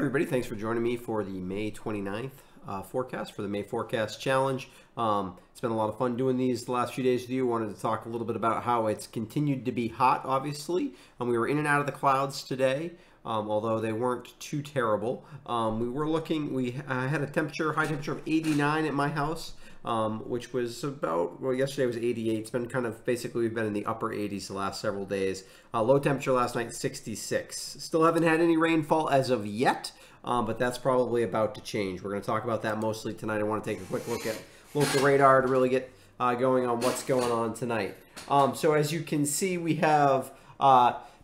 everybody, thanks for joining me for the May 29th forecast for the May Forecast Challenge. It's been a lot of fun doing these the last few days with you. Wanted to talk a little bit about how it's continued to be hot, obviously. We were in and out of the clouds today, although they weren't too terrible. We had a high temperature of 89 at my house, which was about, well, yesterday was 88. It's been kind of, basically we've been in the upper 80s the last several days. Low temperature last night, 66. Still haven't had any rainfall as of yet, but that's probably about to change. We're going to talk about that mostly tonight. I want to take a quick look at local radar to really get going on what's going on tonight. So as you can see, we have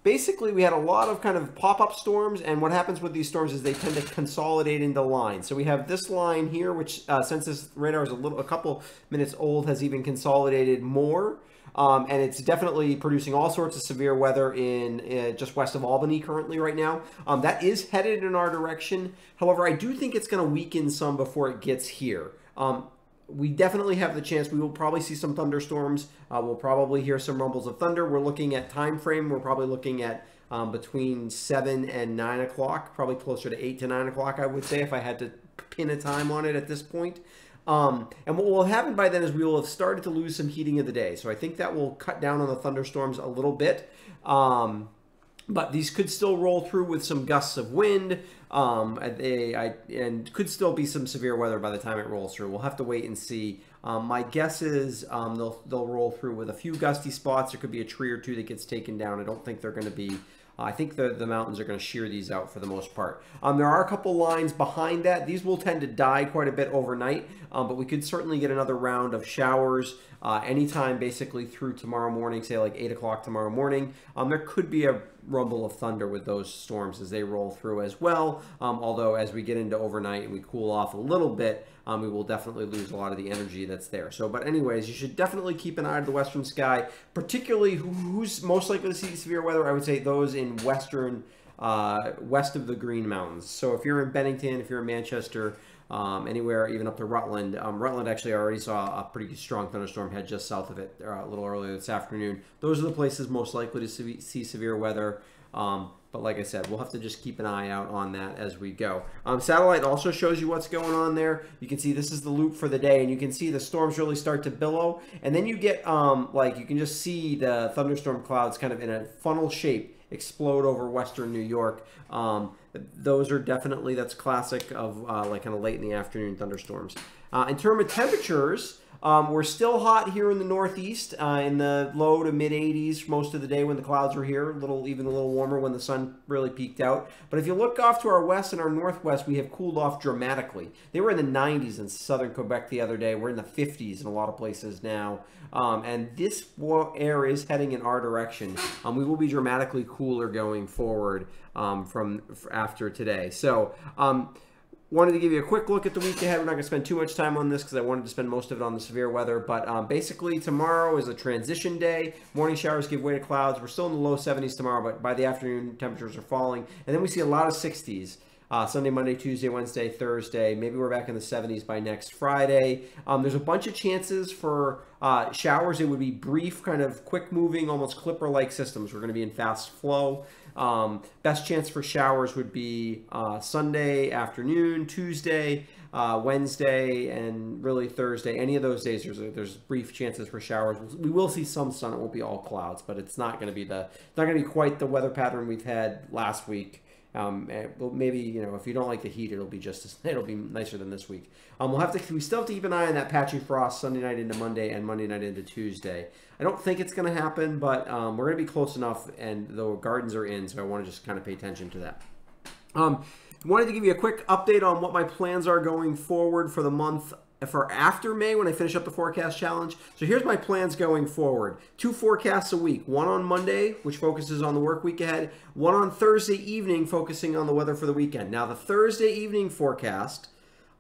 basically we had a lot of kind of pop-up storms, and what happens with these storms is they tend to consolidate into lines. So we have this line here, which since this radar is a couple minutes old, has even consolidated more. And it's definitely producing all sorts of severe weather in just west of Albany currently right now. That is headed in our direction. However, I do think it's going to weaken some before it gets here. We definitely have the chance. We will probably see some thunderstorms. We'll probably hear some rumbles of thunder. We're looking at time frame. We're probably looking at between 7 and 9 o'clock, probably closer to 8 to 9 o'clock, I would say, if I had to pin a time on it at this point. And what will happen by then is we will have started to lose some heating of the day. So I think that will cut down on the thunderstorms a little bit. But these could still roll through with some gusts of wind, and could still be some severe weather by the time it rolls through. We'll have to wait and see. My guess is they'll roll through with a few gusty spots. There could be a tree or two that gets taken down. I don't think they're going to be... I think the mountains are going to shear these out for the most part. There are a couple lines behind that. These will tend to die quite a bit overnight, but we could certainly get another round of showers anytime basically through tomorrow morning, say like 8 o'clock tomorrow morning. There could be a rumble of thunder with those storms as they roll through as well, although as we get into overnight and we cool off a little bit, we will definitely lose a lot of the energy that's there. So, but anyways, you should definitely keep an eye on the western sky, particularly who's most likely to see severe weather. I would say those in west of the Green Mountains. So if you're in Bennington, if you're in Manchester, anywhere even up to Rutland. Rutland actually already saw a pretty strong thunderstorm head just south of it a little earlier this afternoon. Those are the places most likely to see severe weather. But like I said, we'll have to just keep an eye out on that as we go. Satellite also shows you what's going on there. You can see this is the loop for the day, and you can see the storms really start to billow. And then you get, like, you can just see the thunderstorm clouds kind of in a funnel shape explode over western New York. Those are definitely, that's classic of like kind of late in the afternoon thunderstorms. In terms of temperatures, we're still hot here in the Northeast, in the low to mid 80s most of the day when the clouds are here, even a little warmer when the sun really peaked out. But if you look off to our west and our northwest, we have cooled off dramatically. They were in the 90s in southern Quebec the other day. We're in the 50s in a lot of places now. And this air is heading in our direction. We will be dramatically cooler going forward from after today. So, wanted to give you a quick look at the week ahead. We're not going to spend too much time on this because I wanted to spend most of it on the severe weather. But basically, tomorrow is a transition day. Morning showers give way to clouds. We're still in the low 70s tomorrow, but by the afternoon, temperatures are falling. And then we see a lot of 60s. Sunday, Monday, Tuesday, Wednesday, Thursday. Maybe we're back in the 70s by next Friday. There's a bunch of chances for showers. It would be brief, kind of quick-moving, almost clipper-like systems. We're going to be in fast flow. Best chance for showers would be Sunday afternoon, Tuesday, Wednesday, and really Thursday. Any of those days, there's brief chances for showers. We will see some sun. It won't be all clouds, but it's not going to be quite the weather pattern we've had last week. Well, maybe, you know, if you don't like the heat, it'll be nicer than this week. We still have to keep an eye on that patchy frost Sunday night into Monday and Monday night into Tuesday. I don't think it's going to happen, but we're going to be close enough, and the gardens are in, so I want to just kind of pay attention to that. Wanted to give you a quick update on what my plans are going forward for the month for after May when I finish up the forecast challenge. So here's my plans going forward. 2 forecasts a week. One on Monday, which focuses on the work week ahead. One on Thursday evening, focusing on the weather for the weekend. Now, the Thursday evening forecast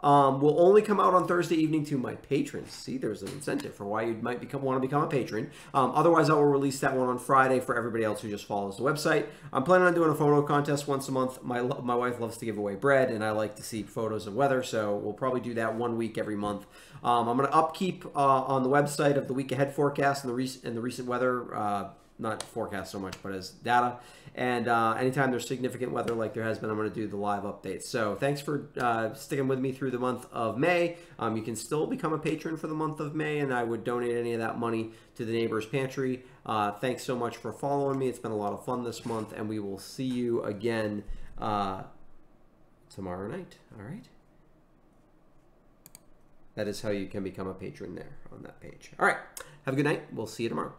will only come out on Thursday evening to my patrons. See, there's an incentive for why you might want to become a patron. Otherwise, I will release that one on Friday for everybody else who just follows the website. I'm planning on doing a photo contest once a month. My wife loves to give away bread, and I like to see photos of weather, so we'll probably do that 1 week every month. I'm going to upkeep on the website of the week ahead forecast and the recent weather not forecast so much, but as data. And anytime there's significant weather like there has been, I'm going to do the live updates. So thanks for sticking with me through the month of May. You can still become a patron for the month of May, and I would donate any of that money to the Neighbor's Pantry. Thanks so much for following me. It's been a lot of fun this month, and we will see you again tomorrow night. All right. That is how you can become a patron there on that page. All right. Have a good night. We'll see you tomorrow.